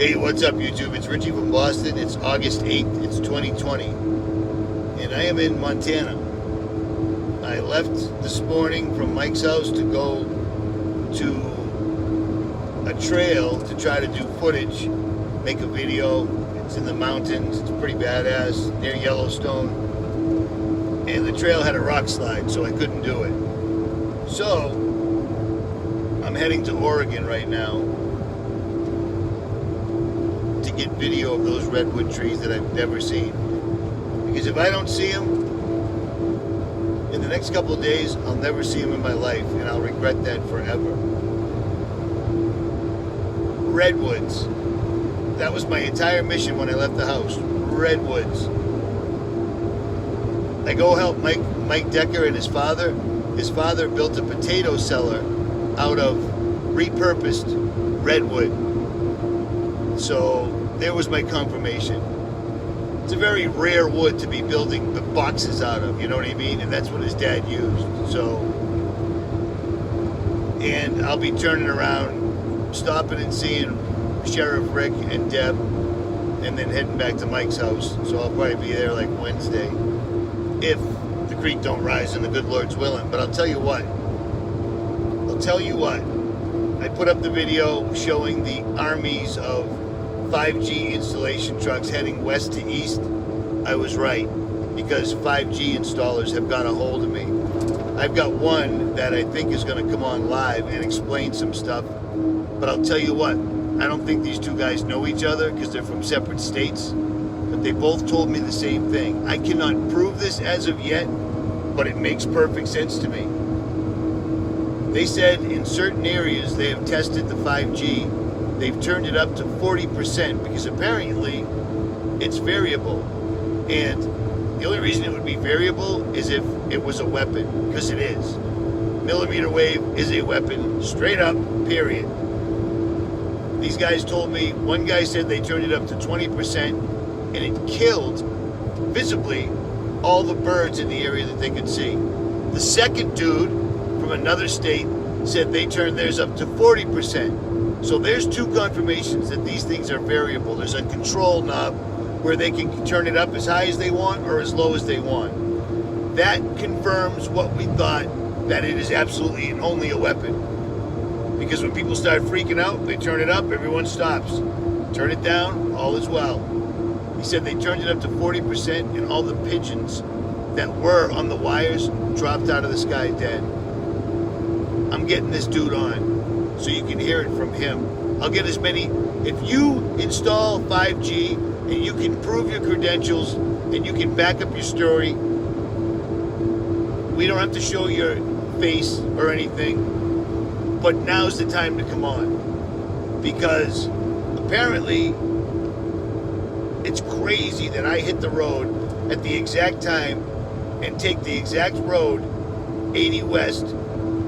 Hey, what's up, YouTube? It's Richie from Boston. It's August 8th. It's 2020. And I am in Montana. I left this morning from Mike's house to go to a trail to try to do footage, make a video. It's in the mountains. It's pretty badass, near Yellowstone. And the trail had a rock slide, so I couldn't do it. So, I'm heading to Oregon right now to get video of those redwood trees that I've never seen. Because if I don't see them in the next couple of days, I'll never see them in my life, and I'll regret that forever. Redwoods. That was my entire mission when I left the house. Redwoods. I go help Mike Decker and his father. His father built a potato cellar out of repurposed redwood. So there was my confirmation. It's a very rare wood to be building the boxes out of, you know what I mean? And that's what his dad used. So, and I'll be turning around, stopping and seeing Sheriff Rick and Deb, and then heading back to Mike's house. So I'll probably be there like Wednesday, if the creek don't rise and the good Lord's willing. But I'll tell you what. I put up the video showing the armies of 5G installation trucks heading west to east. I was right, because 5G installers have got a hold of me. I've got one that I think is going to come on live and explain some stuff. But I'll tell you what, I don't think these two guys know each other because they're from separate states. But they both told me the same thing. I cannot prove this as of yet, but it makes perfect sense to me. They said in certain areas they have tested the 5G. They've turned it up to 40% because apparently it's variable. And the only reason it would be variable is if it was a weapon, because it is. Millimeter wave is a weapon, straight up, period. These guys told me, one guy said they turned it up to 20% and it killed, visibly, all the birds in the area that they could see. The second dude from another state said they turned theirs up to 40%. So there's two confirmations that these things are variable. There's a control knob where they can turn it up as high as they want or as low as they want. That confirms what we thought, that it is absolutely and only a weapon. Because when people start freaking out, they turn it up, everyone stops. Turn it down, all is well. He said they turned it up to 40% and all the pigeons that were on the wires dropped out of the sky dead. I'm getting this dude on so you can hear it from him. I'll get as many. If you install 5G and you can prove your credentials and you can back up your story, we don't have to show your face or anything, but now's the time to come on, because apparently it's crazy that I hit the road at the exact time and take the exact road 80 west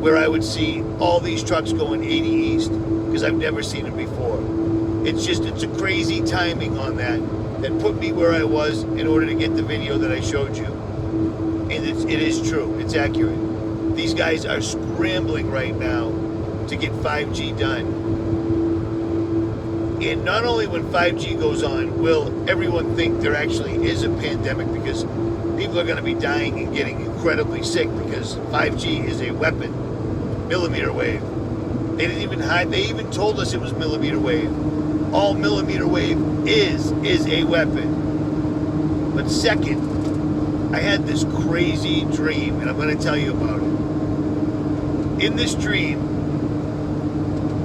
where I would see all these trucks going 80 east, because I've never seen it before. It's a crazy timing on that put me where I was in order to get the video that I showed you. And it is true, it's accurate. These guys are scrambling right now to get 5G done. And not only when 5G goes on will everyone think there actually is a pandemic, because people are going to be dying and getting incredibly sick because 5G is a weapon. Millimeter wave. They didn't even hide. They even told us it was millimeter wave. All millimeter wave is a weapon. But second, I had this crazy dream, and I'm going to tell you about it. In this dream,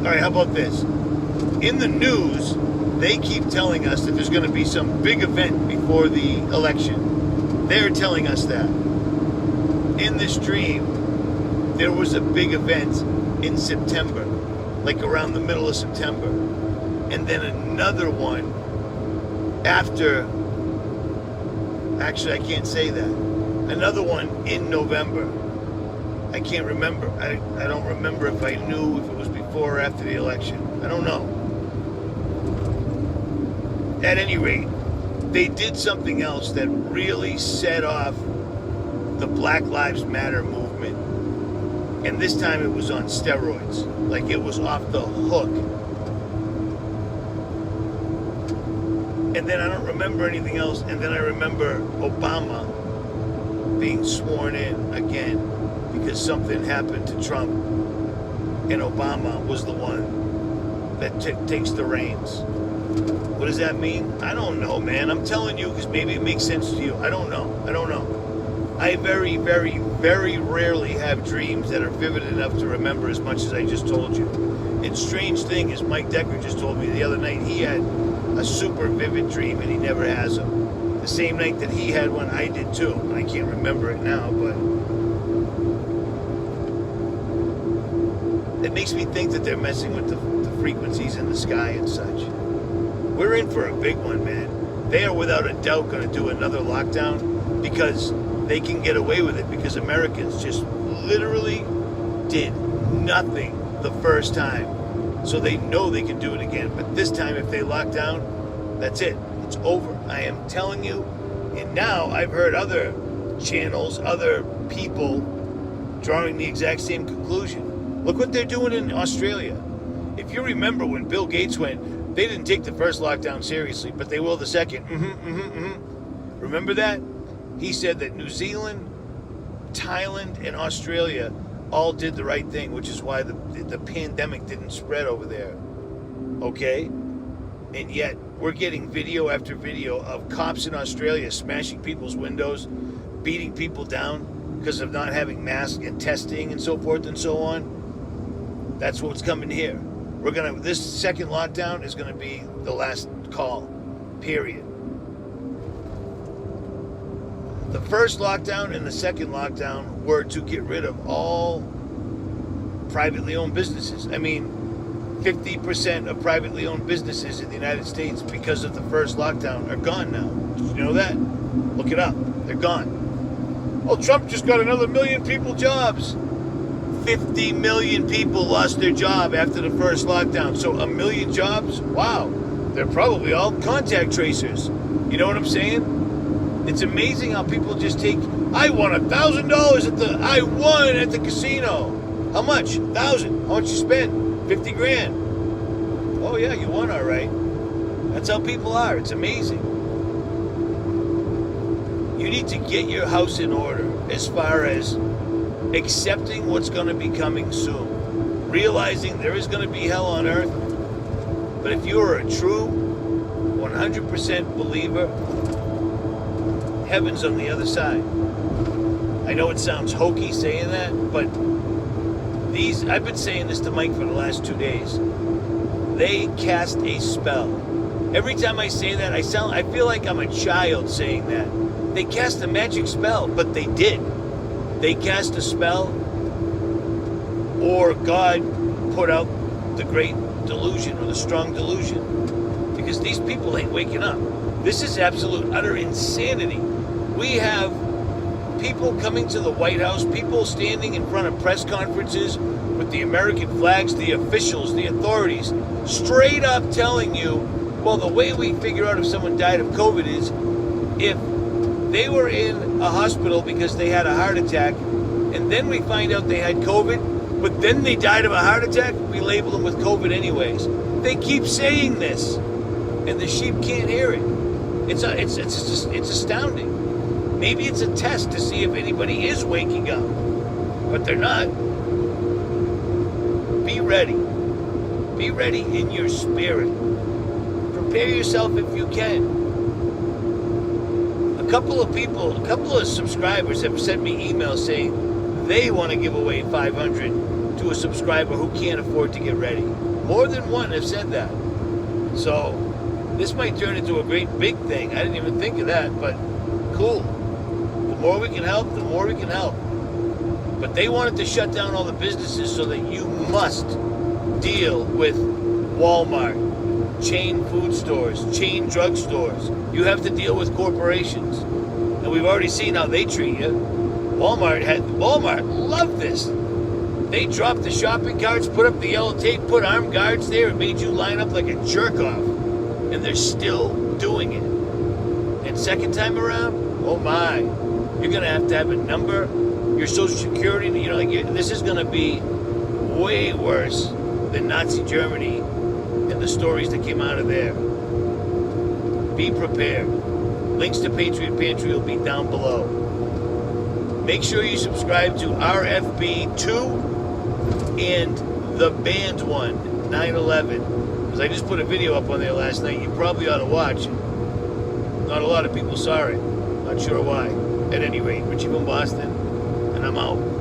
all right, how about this? In the news, they keep telling us that there's going to be some big event before the election. They're telling us that. In this dream, there was a big event in September, like around the middle of September. And then another one after, actually I can't say that. Another one in November. I can't remember. I don't remember if I knew if it was before or after the election. I don't know. At any rate, they did something else that really set off the Black Lives Matter movement. And this time it was on steroids. Like, it was off the hook. And then I don't remember anything else. And then I remember Obama being sworn in again because something happened to Trump. And Obama was the one that takes the reins. What does that mean? I don't know, man. I'm telling you because maybe it makes sense to you. I don't know. I very, very, very rarely have dreams that are vivid enough to remember as much as I just told you. And strange thing is, Mike Decker just told me the other night he had a super vivid dream and he never has them. The same night that he had one, I did too. I can't remember it now, but it makes me think that they're messing with the frequencies in the sky and such. We're in for a big one, man. They are without a doubt going to do another lockdown because they can get away with it because Americans just literally did nothing the first time. So they know they can do it again. But this time, if they lock down, that's it. It's over. I am telling you. And now I've heard other channels, other people drawing the exact same conclusion. Look what they're doing in Australia. If you remember when Bill Gates went, they didn't take the first lockdown seriously, but they will the second. Remember that? He said that New Zealand, Thailand, and Australia all did the right thing, which is why the pandemic didn't spread over there. Okay? And yet, we're getting video after video of cops in Australia smashing people's windows, beating people down because of not having masks and testing and so forth and so on. That's what's coming here. This second lockdown is gonna be the last call, period. The first lockdown and the second lockdown were to get rid of all privately owned businesses. I mean, 50% of privately owned businesses in the United States because of the first lockdown are gone now. Did you know that? Look it up. They're gone. Oh, Trump just got another 1 million people jobs. 50 million people lost their job after the first lockdown. So 1 million jobs? Wow. They're probably all contact tracers. You know what I'm saying? It's amazing how people just take, I won $1,000 I won at the casino. How much? 1,000. How much you spend? 50 grand. Oh yeah, you won all right. That's how people are. It's amazing. You need to get your house in order as far as accepting what's going to be coming soon. Realizing there is going to be hell on earth. But if you are a true 100% believer, heaven's on the other side. I know it sounds hokey saying that, but I've been saying this to Mike for the last 2 days. They cast a spell. Every time I say that, I feel like I'm a child saying that. They cast a magic spell, but they did. They cast a spell, or God put out the great delusion or the strong delusion, because these people ain't waking up. This is absolute, utter insanity. We have people coming to the White House, people standing in front of press conferences with the American flags, the officials, the authorities, straight up telling you, well, the way we figure out if someone died of COVID is if they were in a hospital because they had a heart attack, and then we find out they had COVID, but then they died of a heart attack, we label them with COVID anyways. They keep saying this, and the sheep can't hear it. It's astounding. Maybe it's a test to see if anybody is waking up, but they're not. Be ready. Be ready in your spirit. Prepare yourself if you can. A couple of subscribers have sent me emails saying they want to give away $500 to a subscriber who can't afford to get ready. More than one have said that. So this might turn into a great big thing. I didn't even think of that, but cool. The more we can help, the more we can help. But they wanted to shut down all the businesses so that you must deal with Walmart, chain food stores, chain drug stores. You have to deal with corporations. And we've already seen how they treat you. Walmart loved this. They dropped the shopping carts, put up the yellow tape, put armed guards there, and made you line up like a jerk off. And they're still doing it. And second time around, oh my, you're gonna have to have a number, your social security, this is gonna be way worse than Nazi Germany and the stories that came out of there. Be prepared. Links to Patriot Pantry will be down below. Make sure you subscribe to RFB2 and the band one, 9/11. Because I just put a video up on there last night. You probably ought to watch. Not a lot of people saw it. Not sure why. At any rate, Richie from Boston, and I'm out.